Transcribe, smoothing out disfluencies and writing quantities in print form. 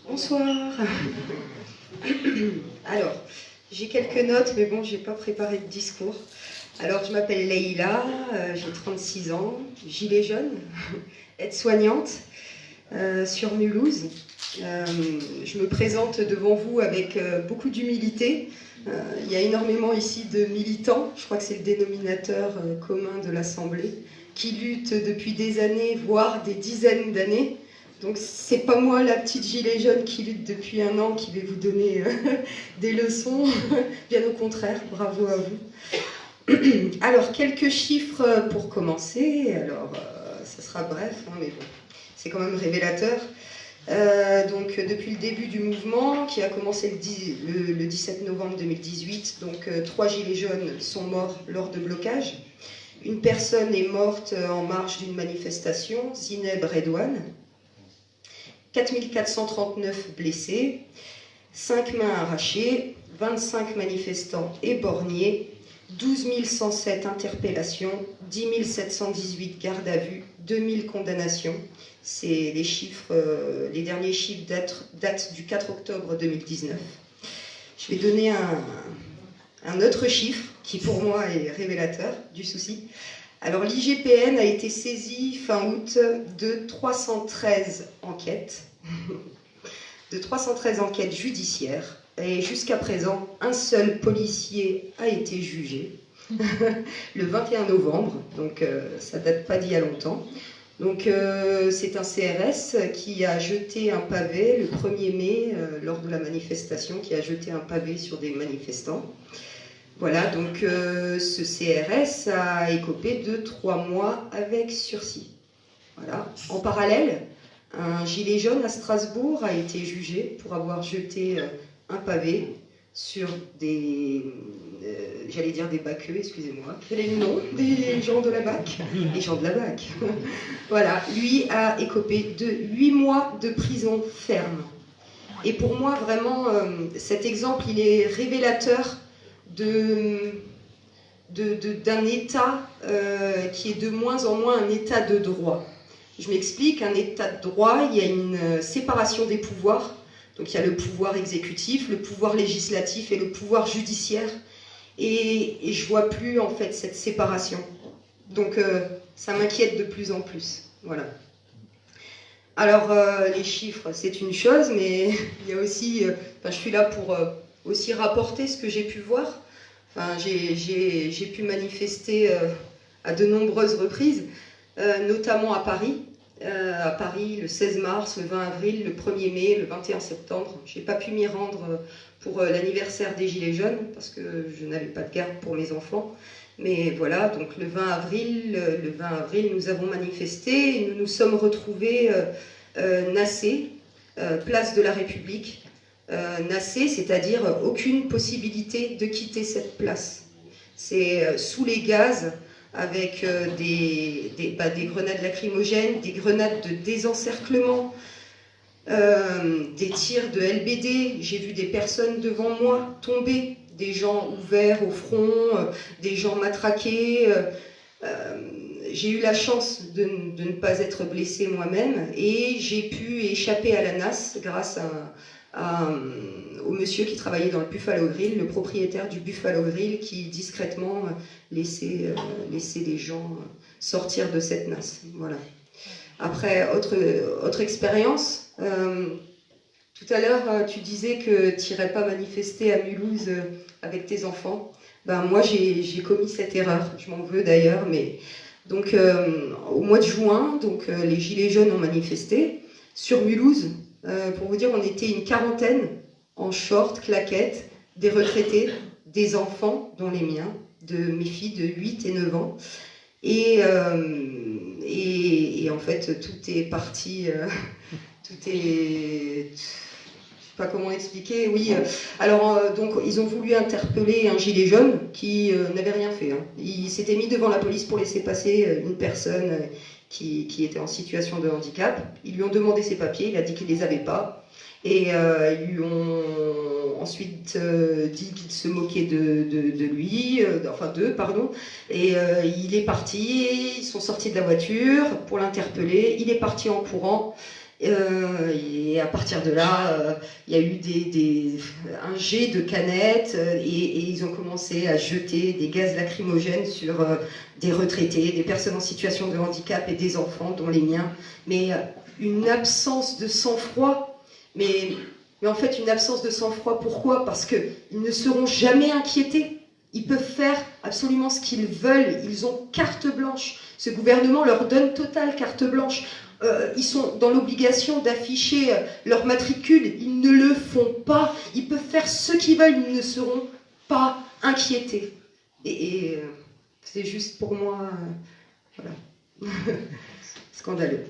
Bonsoir. Alors, j'ai quelques notes, mais bon, j'ai pas préparé de discours. Alors, je m'appelle Leïla, j'ai 36 ans, gilet jaune, aide-soignante sur Mulhouse. Je me présente devant vous avec beaucoup d'humilité. Il y a énormément ici de militants, je crois que c'est le dénominateur commun de l'Assemblée, qui luttent depuis des années, voire des dizaines d'années. Donc c'est pas moi, la petite gilet jaune qui lutte depuis un an, qui vais vous donner des leçons. Bien au contraire, bravo à vous. Alors, quelques chiffres pour commencer. Alors, ça sera bref, hein, mais bon, c'est quand même révélateur. Donc, depuis le début du mouvement, qui a commencé le 17 novembre 2018, donc 3 gilets jaunes sont morts lors de blocages. Une personne est morte en marge d'une manifestation, Zineb Redouane. 4439 blessés, 5 mains arrachées, 25 manifestants éborgnés, 12 107 interpellations, 10 718 gardes à vue, 2000 condamnations. C'est les chiffres, les derniers chiffres datent du 4 octobre 2019. Je vais donner un autre chiffre qui pour moi est révélateur du souci. Alors l'IGPN a été saisi fin août de 313 enquêtes, judiciaires. Et jusqu'à présent, un seul policier a été jugé, le 21 novembre, donc ça date pas d'il y a longtemps. Donc c'est un CRS qui a jeté un pavé le 1er mai, lors de la manifestation, qui a jeté un pavé sur des manifestants. Voilà, donc ce CRS a écopé de 3 mois avec sursis. Voilà. En parallèle, un gilet jaune à Strasbourg a été jugé pour avoir jeté un pavé sur des, j'allais dire des baqueux, excusez-moi. Quel est le nom des gens de la BAC? Les gens de la BAC. Voilà, lui a écopé de 8 mois de prison ferme. Et pour moi, vraiment, cet exemple, il est révélateur d'un État qui est de moins en moins un État de droit. Je m'explique, un État de droit, il y a une séparation des pouvoirs. Donc il y a le pouvoir exécutif, le pouvoir législatif et le pouvoir judiciaire. Et je vois plus en fait cette séparation. Donc ça m'inquiète de plus en plus. Voilà. Alors les chiffres, c'est une chose, mais il y a aussi, je suis là pour aussi rapporter ce que j'ai pu voir. Enfin, j'ai pu manifester à de nombreuses reprises, notamment à Paris. À Paris, le 16 mars, le 20 avril, le 1er mai, le 21 septembre. Je n'ai pas pu m'y rendre pour l'anniversaire des Gilets jaunes, parce que je n'avais pas de garde pour mes enfants. Mais voilà, donc le 20 avril, nous avons manifesté et nous nous sommes retrouvés Nassé, place de la République. Nassé, c'est-à-dire aucune possibilité de quitter cette place. C'est sous les gaz, avec des grenades lacrymogènes, des grenades de désencerclement, des tirs de LBD. J'ai vu des personnes devant moi tomber, des gens ouverts au front, des gens matraqués. J'ai eu la chance de ne pas être blessée moi-même et j'ai pu échapper à la nasse grâce au monsieur qui travaillait dans le Buffalo Grill, le propriétaire du Buffalo Grill qui discrètement laissait les gens sortir de cette nasse. Voilà. Après, autre expérience, tout à l'heure tu disais que tu n'irais pas manifester à Mulhouse avec tes enfants. Ben, moi j'ai commis cette erreur, je m'en veux d'ailleurs, mais donc au mois de juin, donc, les Gilets jaunes ont manifesté sur Mulhouse. Pour vous dire, on était une quarantaine en short, claquettes, des retraités, des enfants, dont les miens, de mes filles de 8 et 9 ans. Et en fait, tout est parti, tout est... Je sais pas comment expliquer, oui. Alors, donc, ils ont voulu interpeller un gilet jaune qui n'avait rien fait. Hein. Il s'était mis devant la police pour laisser passer une personne qui était en situation de handicap. Ils lui ont demandé ses papiers, il a dit qu'il les avait pas. Et ils lui ont ensuite dit qu'ils se moquaient de lui, enfin d'eux, pardon. Et il est parti, ils sont sortis de la voiture pour l'interpeller. Il est parti en courant. Et à partir de là, il y a eu un jet de canettes et ils ont commencé à jeter des gaz lacrymogènes sur des retraités, des personnes en situation de handicap et des enfants, dont les miens. Mais une absence de sang-froid, mais en fait une absence de sang-froid, pourquoi? Parce qu'ils ne seront jamais inquiétés. Ils peuvent faire absolument ce qu'ils veulent, ils ont carte blanche. Ce gouvernement leur donne totale carte blanche. Ils sont dans l'obligation d'afficher leur matricule, ils ne le font pas. Ils peuvent faire ce qu'ils veulent, ils ne seront pas inquiétés. Et c'est juste pour moi, voilà, scandaleux.